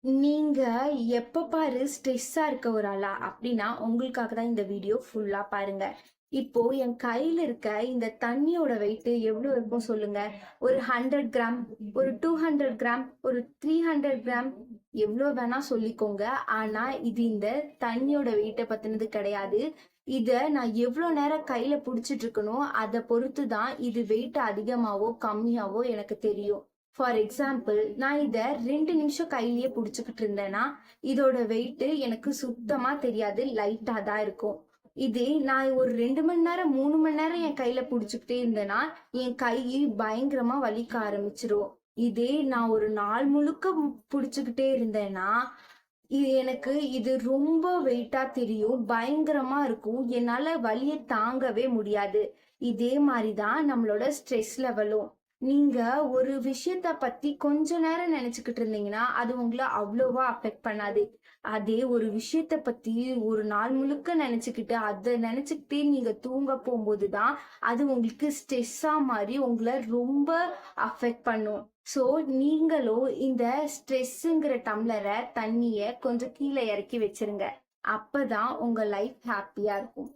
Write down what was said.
நீங்க எப்ப பாரு ஸ்ட்ரெஸ்ஸா இருக்க ஒரு ஆளா? அப்படின்னா, உங்களுக்காக தான் இந்த வீடியோ ஃபுல்லா பாருங்க. இப்போ என் கையில இருக்க இந்த தண்ணியோட வெயிட் எவ்வளோ இருக்கும் சொல்லுங்க? ஒரு 100 கிராம், ஒரு 200 கிராம், ஒரு 300 கிராம் எவ்வளோ வேணா சொல்லிக்கோங்க. ஆனா, இது இந்த தண்ணியோட வெயிட்ட பத்தினது கிடையாது. இத நான் எவ்வளோ நேரம் கையில புடிச்சிட்டு இருக்கனோ, அத பொறுத்து தான் இது வெயிட் அதிகமாவோ, கம்மியாவோ எனக்கு தெரியும். ஃபார் எக்ஸாம்பிள் நான் இத 2 நிமிஷம் கையிலேயே புடிச்சுக்கிட்டு இருந்தேன்னா, இதோட வெயிட் எனக்கு சுத்தமா தெரியாது. லைட்டா தான் இருக்கும். இதே நான் ஒரு 2 மணி நேரம், 3 மணி நேரம் என் கையில புடிச்சுக்கிட்டே இருந்தேன்னா, என் கை பயங்கரமா வலிக்க ஆரம்பிச்சுரும். இதே நான் ஒரு நாள் முழுக்க புடிச்சுக்கிட்டே இருந்தேன்னா, இது ரொம்ப வெயிட்டா தெரியும். பயங்கரமா இருக்கும். என்னால வலிய தாங்கவே முடியாது. இதே மாரி தான் நம்மளோட ஸ்ட்ரெஸ் லெவலும். நீங்க ஒரு விஷயத்த பத்தி கொஞ்ச நேரம் நெனச்சுக்கிட்டு இருந்தீங்கன்னா, அது உங்கள அவ்வளவா அஃபெக்ட் பண்ணாது. அதே ஒரு விஷயத்த பத்தி ஒரு நாள் முழுக்க நெனச்சுக்கிட்டு, அத நெனச்சுக்கிட்டே நீங்க தூங்க போம்போது தான், அது உங்களுக்கு ஸ்ட்ரெஸ்ஸா மாறி உங்கள ரொம்ப அஃபெக்ட் பண்ணும். ஸோ, நீங்களும் இந்த ஸ்ட்ரெஸ்ஸுங்கிற டம்ளர தண்ணிய கொஞ்சம் கீழ இறக்கி வச்சுருங்க. அப்பதான் உங்க லைஃப் ஹாப்பியா இருக்கும்.